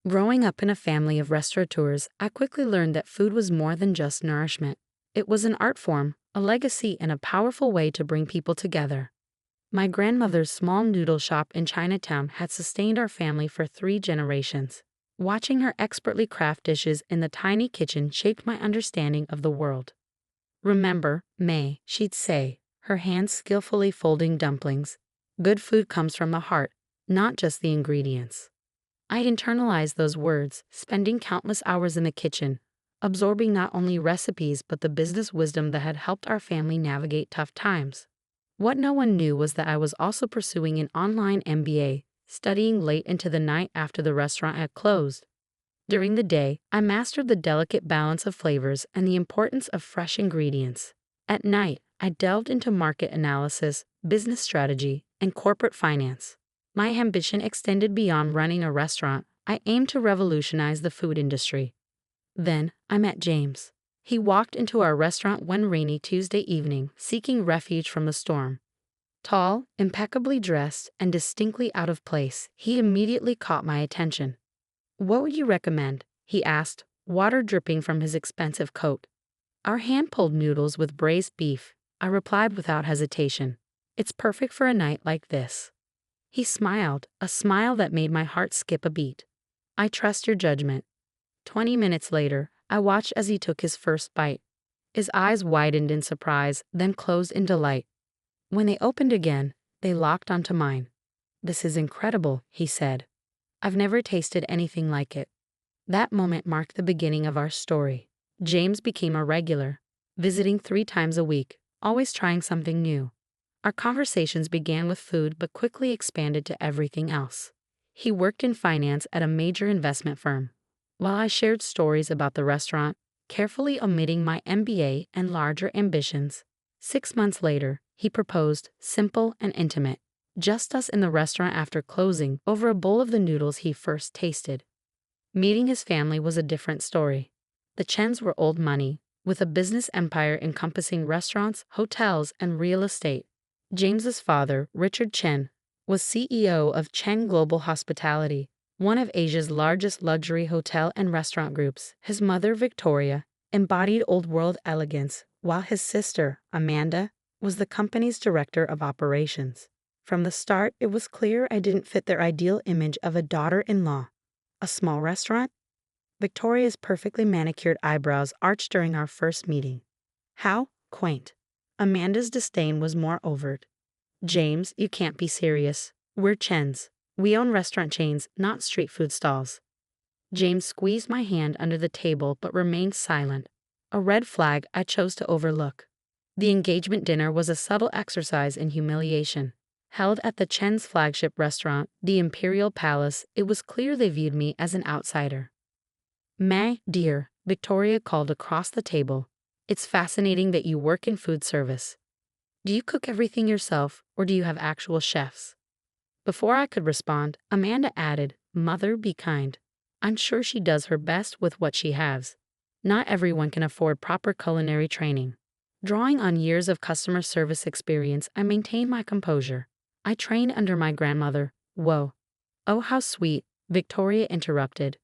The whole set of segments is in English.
Growing up in a family of restaurateurs, I quickly learned that food was more than just nourishment. It was an art form, a legacy, and a powerful way to bring people together. My grandmother's small noodle shop in Chinatown had sustained our family for 3 generations. Watching her expertly craft dishes in the tiny kitchen shaped my understanding of the world. "Remember, May," she'd say, her hands skillfully folding dumplings. "Good food comes from the heart, not just the ingredients." I'd internalized those words, spending countless hours in the kitchen, absorbing not only recipes but the business wisdom that had helped our family navigate tough times. What no one knew was that I was also pursuing an online MBA, studying late into the night after the restaurant had closed. During the day, I mastered the delicate balance of flavors and the importance of fresh ingredients. At night, I delved into market analysis, business strategy, and corporate finance. My ambition extended beyond running a restaurant. I aimed to revolutionize the food industry. Then, I met James. He walked into our restaurant one rainy Tuesday evening, seeking refuge from the storm. Tall, impeccably dressed, and distinctly out of place, he immediately caught my attention. "What would you recommend?" he asked, water dripping from his expensive coat. "Our hand-pulled noodles with braised beef," I replied without hesitation. "It's perfect for a night like this." He smiled, a smile that made my heart skip a beat. "I trust your judgment." 20 minutes later, I watched as he took his first bite. His eyes widened in surprise, then closed in delight. When they opened again, they locked onto mine. "This is incredible," he said. "I've never tasted anything like it." That moment marked the beginning of our story. James became a regular, visiting 3 times a week, always trying something new. Our conversations began with food but quickly expanded to everything else. He worked in finance at a major investment firm, while I shared stories about the restaurant, carefully omitting my MBA and larger ambitions. 6 months later, he proposed, simple and intimate, just us in the restaurant after closing, over a bowl of the noodles he first tasted. Meeting his family was a different story. The Chens were old money, with a business empire encompassing restaurants, hotels, and real estate. James's father, Richard Chen, was CEO of Chen Global Hospitality, one of Asia's largest luxury hotel and restaurant groups. His mother, Victoria, embodied old-world elegance, while his sister, Amanda, was the company's director of operations. From the start, it was clear I didn't fit their ideal image of a daughter-in-law. A small restaurant? Victoria's perfectly manicured eyebrows arched during our first meeting. How quaint. Amanda's disdain was more overt. "James, you can't be serious. We're Chens. We own restaurant chains, not street food stalls." James squeezed my hand under the table but remained silent, a red flag I chose to overlook. The engagement dinner was a subtle exercise in humiliation. Held at the Chen's flagship restaurant, the Imperial Palace, it was clear they viewed me as an outsider. "May, dear," Victoria called across the table, "it's fascinating that you work in food service. Do you cook everything yourself, or do you have actual chefs?" Before I could respond, Amanda added, "Mother, be kind. I'm sure she does her best with what she has. Not everyone can afford proper culinary training." Drawing on years of customer service experience, I maintained my composure. "I trained under my grandmother." "Whoa. Oh, how sweet," Victoria interrupted.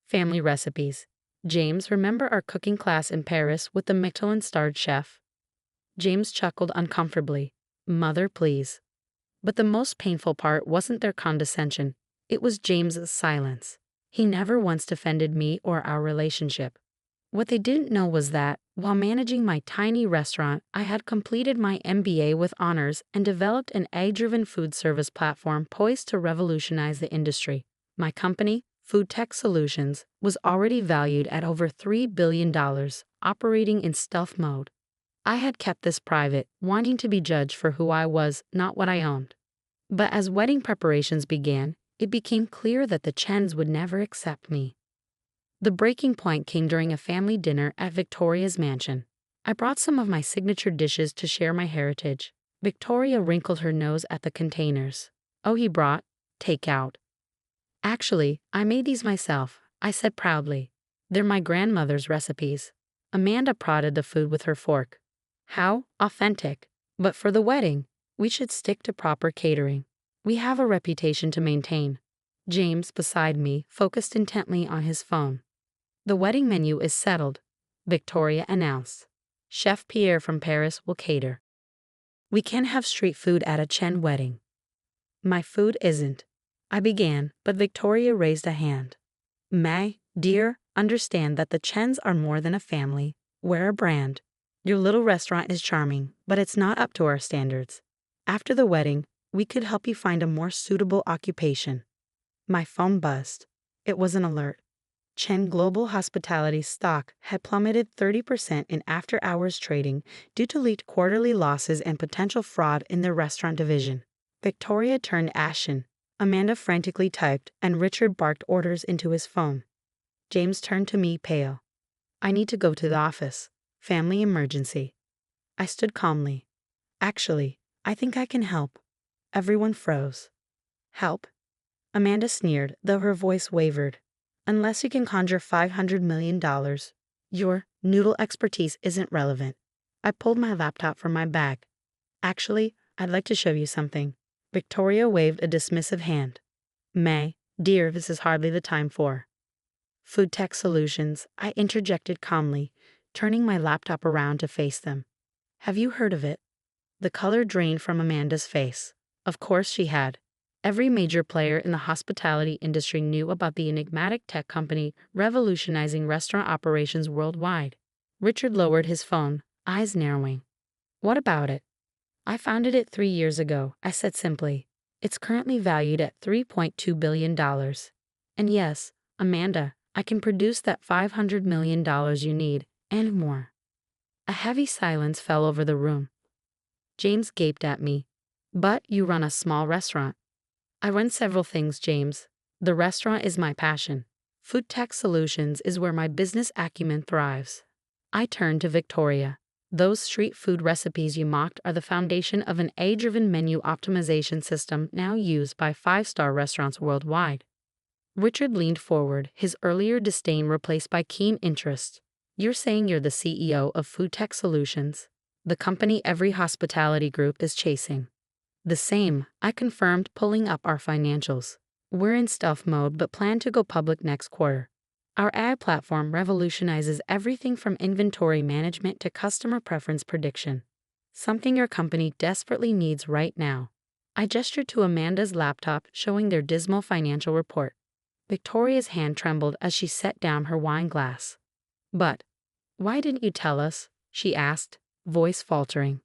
"Family recipes. James, remember our cooking class in Paris with the Michelin-starred chef?" James chuckled uncomfortably. "Mother, please." But the most painful part wasn't their condescension. It was James's silence. He never once defended me or our relationship. What they didn't know was that, while managing my tiny restaurant, I had completed my MBA with honors and developed an AI-driven food service platform poised to revolutionize the industry. My company, Food Tech Solutions, was already valued at over $3 billion, operating in stealth mode. I had kept this private, wanting to be judged for who I was, not what I owned. But as wedding preparations began, it became clear that the Chens would never accept me. The breaking point came during a family dinner at Victoria's mansion. I brought some of my signature dishes to share my heritage. Victoria wrinkled her nose at the containers. "Oh, he brought takeout." "Actually, I made these myself," I said proudly. "They're my grandmother's recipes." Amanda prodded the food with her fork. "How authentic. But for the wedding, we should stick to proper catering. We have a reputation to maintain." James, beside me, focused intently on his phone. The wedding menu is settled, Victoria announced. Chef Pierre from Paris will cater. We can have street food at a Chen wedding. My food isn't. I began, but Victoria raised a hand. May, dear, understand that the Chens are more than a family. We're a brand. Your little restaurant is charming, but it's not up to our standards. After the wedding, we could help you find a more suitable occupation. My phone buzzed. It was an alert. Chen Global Hospitality's stock had plummeted 30% in after-hours trading due to leaked quarterly losses and potential fraud in their restaurant division. Victoria turned ashen. Amanda frantically typed, and Richard barked orders into his phone. James turned to me, pale. I need to go to the office. Family emergency. I stood calmly. Actually, I think I can help. Everyone froze. Help? Amanda sneered, though her voice wavered. Unless you can conjure $500 million, your noodle expertise isn't relevant. I pulled my laptop from my bag. Actually, I'd like to show you something. Victoria waved a dismissive hand. May, dear, this is hardly the time for. Food Tech Solutions, I interjected calmly, turning my laptop around to face them. Have you heard of it? The color drained from Amanda's face. Of course she had. Every major player in the hospitality industry knew about the enigmatic tech company revolutionizing restaurant operations worldwide. Richard lowered his phone, eyes narrowing. What about it? I founded it 3 years ago, I said simply. It's currently valued at $3.2 billion. And yes, Amanda, I can produce that $500 million you need, and more. A heavy silence fell over the room. James gaped at me. But you run a small restaurant. I run several things, James. The restaurant is my passion. Food Tech Solutions is where my business acumen thrives. I turned to Victoria. Those street food recipes you mocked are the foundation of an AI-driven menu optimization system now used by five-star restaurants worldwide. Richard leaned forward, his earlier disdain replaced by keen interest. You're saying you're the CEO of Food Tech Solutions, the company every hospitality group is chasing. The same, I confirmed, pulling up our financials. We're in stealth mode but plan to go public next quarter. Our AI platform revolutionizes everything from inventory management to customer preference prediction. Something your company desperately needs right now. I gestured to Amanda's laptop, showing their dismal financial report. Victoria's hand trembled as she set down her wine glass. But why didn't you tell us? She asked, voice faltering.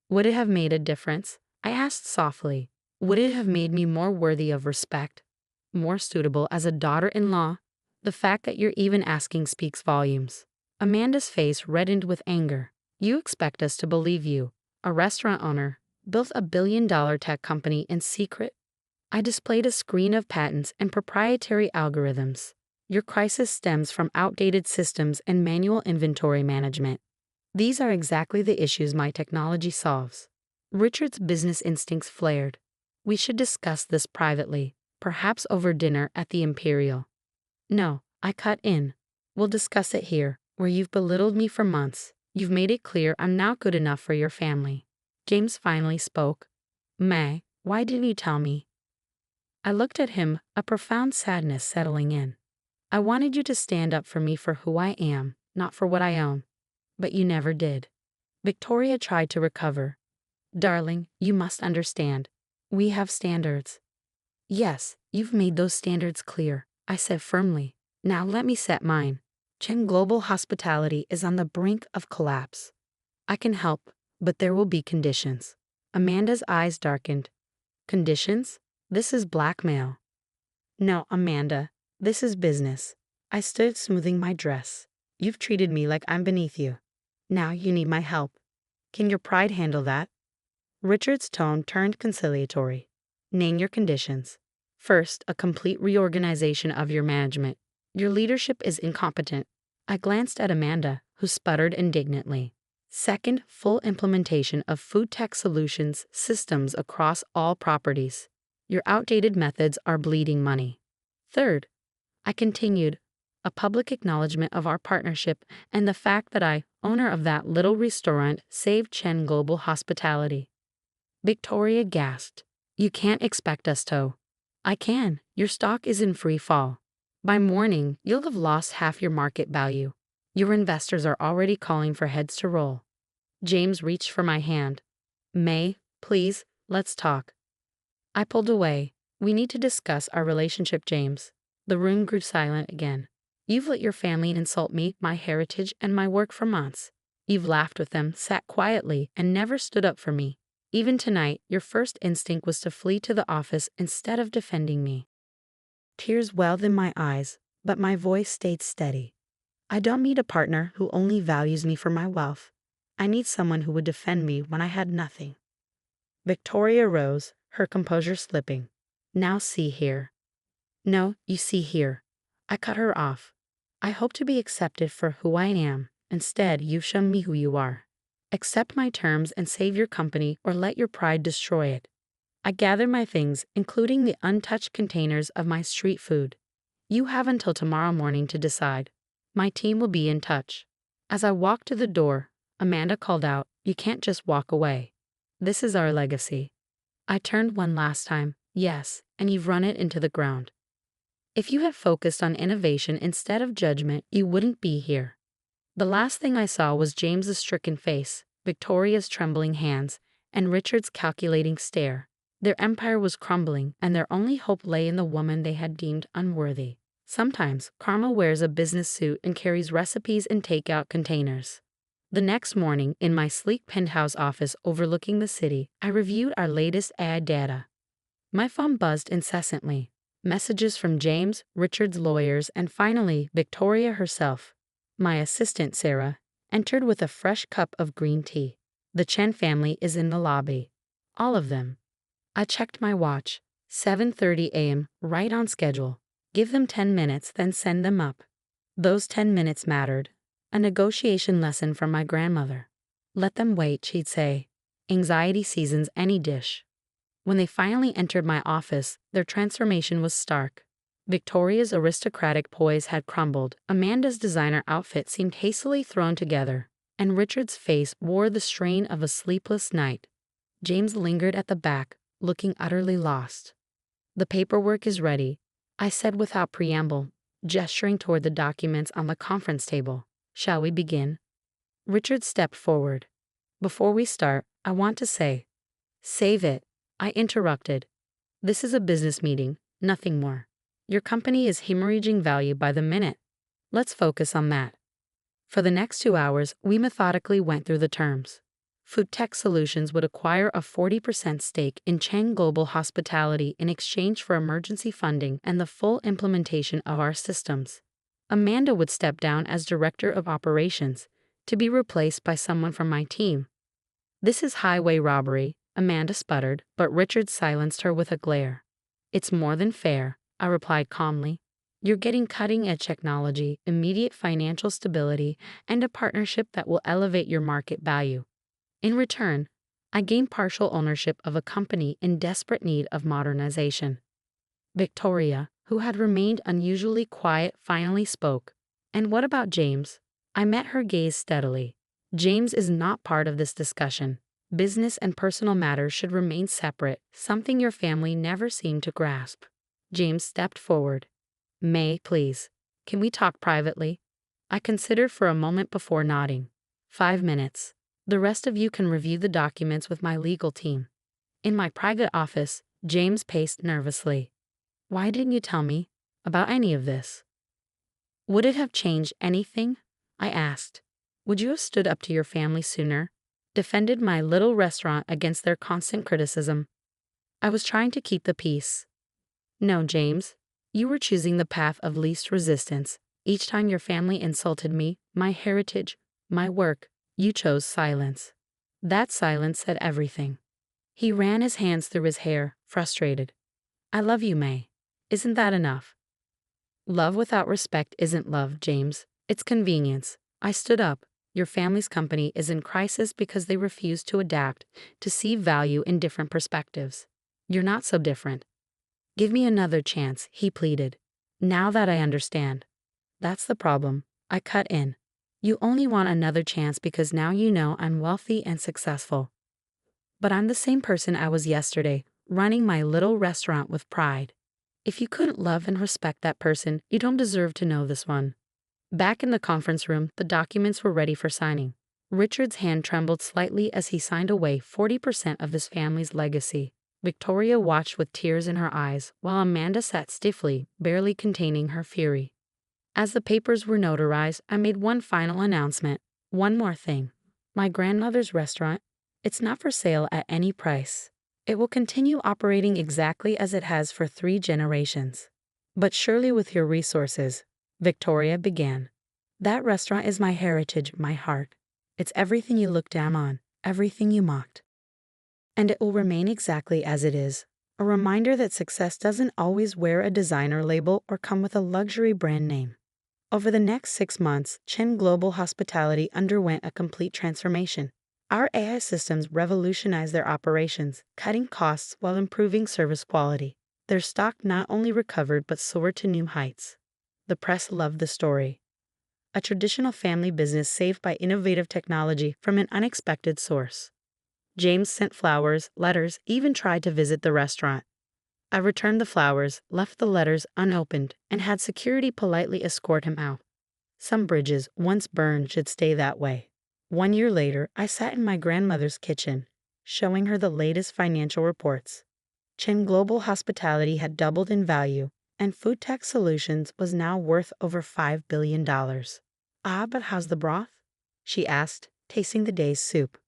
Would it have made a difference? I asked softly. Would it have made me more worthy of respect? More suitable as a daughter-in-law? The fact that you're even asking speaks volumes. Amanda's face reddened with anger. You expect us to believe you, a restaurant owner, built a billion-dollar tech company in secret? I displayed a screen of patents and proprietary algorithms. Your crisis stems from outdated systems and manual inventory management. These are exactly the issues my technology solves. Richard's business instincts flared. We should discuss this privately, perhaps over dinner at the Imperial. No, I cut in. We'll discuss it here, where you've belittled me for months. You've made it clear I'm not good enough for your family. James finally spoke. May, why didn't you tell me? I looked at him, a profound sadness settling in. I wanted you to stand up for me for who I am, not for what I own. But you never did. Victoria tried to recover. Darling, you must understand. We have standards. Yes, you've made those standards clear, I said firmly. Now let me set mine. Chen Global Hospitality is on the brink of collapse. I can help, but there will be conditions. Amanda's eyes darkened. Conditions? This is blackmail. No, Amanda, this is business. I stood smoothing my dress. You've treated me like I'm beneath you. Now you need my help. Can your pride handle that? Richard's tone turned conciliatory. Name your conditions. First, a complete reorganization of your management. Your leadership is incompetent. I glanced at Amanda, who sputtered indignantly. Second, full implementation of Food Tech Solutions systems across all properties. Your outdated methods are bleeding money. Third, I continued, a public acknowledgement of our partnership and the fact that I, owner of that little restaurant, saved Chen Global Hospitality. Victoria gasped. You can't expect us to. I can. Your stock is in free fall. By morning, you'll have lost half your market value. Your investors are already calling for heads to roll. James reached for my hand. May, please, let's talk. I pulled away. We need to discuss our relationship, James. The room grew silent again. You've let your family insult me, my heritage, and my work for months. You've laughed with them, sat quietly, and never stood up for me. Even tonight, your first instinct was to flee to the office instead of defending me. Tears welled in my eyes, but my voice stayed steady. I don't need a partner who only values me for my wealth. I need someone who would defend me when I had nothing. Victoria rose, her composure slipping. Now see here. No, you see here. I cut her off. I hope to be accepted for who I am. Instead, you've shown me who you are. Accept my terms and save your company or let your pride destroy it. I gathered my things, including the untouched containers of my street food. You have until tomorrow morning to decide. My team will be in touch. As I walked to the door, Amanda called out, "You can't just walk away. This is our legacy." I turned one last time, yes, and you've run it into the ground. If you had focused on innovation instead of judgment, you wouldn't be here. The last thing I saw was James's stricken face, Victoria's trembling hands, and Richard's calculating stare. Their empire was crumbling, and their only hope lay in the woman they had deemed unworthy. Sometimes, karma wears a business suit and carries recipes in takeout containers. The next morning, in my sleek penthouse office overlooking the city, I reviewed our latest AI data. My phone buzzed incessantly. Messages from James, Richard's lawyers, and finally, Victoria herself. My assistant, Sarah, entered with a fresh cup of green tea. The Chen family is in the lobby. All of them. I checked my watch. 7:30 a.m., right on schedule. Give them 10 minutes, then send them up. Those 10 minutes mattered. A negotiation lesson from my grandmother. Let them wait, she'd say. Anxiety seasons any dish. When they finally entered my office, their transformation was stark. Victoria's aristocratic poise had crumbled, Amanda's designer outfit seemed hastily thrown together, and Richard's face wore the strain of a sleepless night. James lingered at the back, looking utterly lost. "The paperwork is ready," I said without preamble, gesturing toward the documents on the conference table. "Shall we begin?" Richard stepped forward. "Before we start, I want to say—" "Save it," I interrupted. "This is a business meeting, nothing more. Your company is hemorrhaging value by the minute. Let's focus on that." For the next 2 hours, we methodically went through the terms. Food Tech Solutions would acquire a 40% stake in Chang Global Hospitality in exchange for emergency funding and the full implementation of our systems. Amanda would step down as Director of Operations, to be replaced by someone from my team. "This is highway robbery," Amanda sputtered, but Richard silenced her with a glare. "It's more than fair," I replied calmly. "You're getting cutting-edge technology, immediate financial stability, and a partnership that will elevate your market value. In return, I gain partial ownership of a company in desperate need of modernization." Victoria, who had remained unusually quiet, finally spoke. "And what about James?" I met her gaze steadily. "James is not part of this discussion. Business and personal matters should remain separate, something your family never seemed to grasp." James stepped forward. "May, please. Can we talk privately?" I considered for a moment before nodding. 5 minutes. The rest of you can review the documents with my legal team. In my private office, James paced nervously. "Why didn't you tell me about any of this?" "Would it have changed anything?" I asked. "Would you have stood up to your family sooner? Defended my little restaurant against their constant criticism?" I was trying to keep the peace. "No, James. You were choosing the path of least resistance. Each time your family insulted me, my heritage, my work, you chose silence. That silence said everything." He ran his hands through his hair, frustrated. "I love you, May. Isn't that enough?" "Love without respect isn't love, James. It's convenience." I stood up. "Your family's company is in crisis because they refuse to adapt, to see value in different perspectives. You're not so different." "Give me another chance," he pleaded. "Now that I understand." "That's the problem," I cut in. "You only want another chance because now you know I'm wealthy and successful. But I'm the same person I was yesterday, running my little restaurant with pride. If you couldn't love and respect that person, you don't deserve to know this one. Back in the conference room, the documents were ready for signing. Richard's hand trembled slightly as he signed away 40% of his family's legacy. Victoria watched with tears in her eyes, while Amanda sat stiffly, barely containing her fury. As the papers were notarized, I made one final announcement. One more thing. My grandmother's restaurant, it's not for sale at any price. It will continue operating exactly as it has for 3 generations. But surely with your resources, Victoria began. That restaurant is my heritage, my heart. It's everything you looked down on, everything you mocked. And it will remain exactly as it is. A reminder that success doesn't always wear a designer label or come with a luxury brand name. Over the next 6 months, Chen Global Hospitality underwent a complete transformation. Our AI systems revolutionized their operations, cutting costs while improving service quality. Their stock not only recovered but soared to new heights. The press loved the story. A traditional family business saved by innovative technology from an unexpected source. James sent flowers, letters, even tried to visit the restaurant. I returned the flowers, left the letters unopened, and had security politely escort him out. Some bridges, once burned, should stay that way. 1 year later, I sat in my grandmother's kitchen, showing her the latest financial reports. Chen Global Hospitality had doubled in value, and Food Tech Solutions was now worth over $5 billion. Ah, but how's the broth? She asked, tasting the day's soup.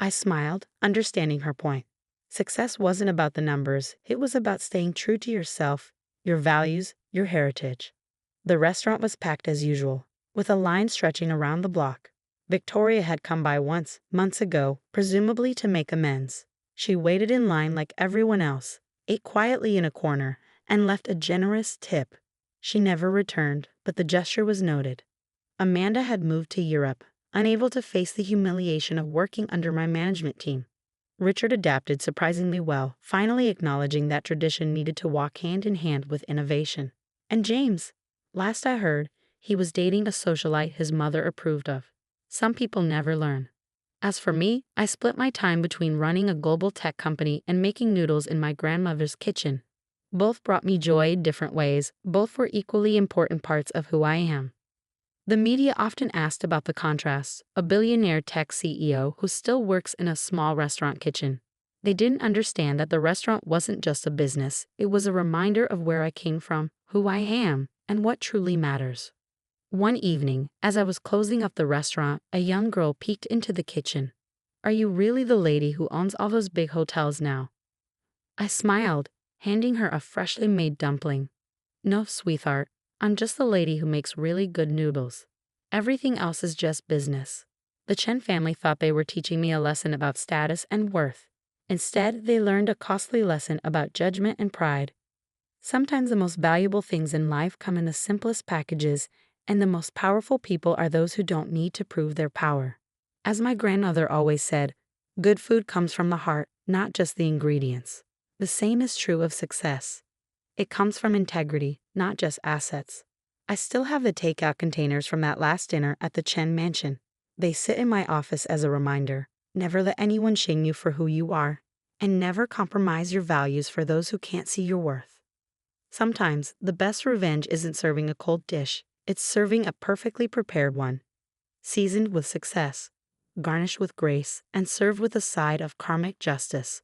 I smiled, understanding her point. Success wasn't about the numbers, it was about staying true to yourself, your values, your heritage. The restaurant was packed as usual, with a line stretching around the block. Victoria had come by once, months ago, presumably to make amends. She waited in line like everyone else, ate quietly in a corner, and left a generous tip. She never returned, but the gesture was noted. Amanda had moved to Europe, unable to face the humiliation of working under my management team. Richard adapted surprisingly well, finally acknowledging that tradition needed to walk hand in hand with innovation. And James, last I heard, he was dating a socialite his mother approved of. Some people never learn. As for me, I split my time between running a global tech company and making noodles in my grandmother's kitchen. Both brought me joy in different ways, both were equally important parts of who I am. The media often asked about the contrast, a billionaire tech CEO who still works in a small restaurant kitchen. They didn't understand that the restaurant wasn't just a business, it was a reminder of where I came from, who I am, and what truly matters. One evening, as I was closing up the restaurant, a young girl peeked into the kitchen. "Are you really the lady who owns all those big hotels now?" I smiled, handing her a freshly made dumpling. "No, sweetheart. I'm just the lady who makes really good noodles. Everything else is just business." The Chen family thought they were teaching me a lesson about status and worth. Instead, they learned a costly lesson about judgment and pride. Sometimes the most valuable things in life come in the simplest packages, and the most powerful people are those who don't need to prove their power. As my grandmother always said, good food comes from the heart, not just the ingredients. The same is true of success. It comes from integrity, not just assets. I still have the takeout containers from that last dinner at the Chen Mansion. They sit in my office as a reminder. Never let anyone shame you for who you are, and never compromise your values for those who can't see your worth. Sometimes, the best revenge isn't serving a cold dish, it's serving a perfectly prepared one. Seasoned with success, garnished with grace, and served with a side of karmic justice.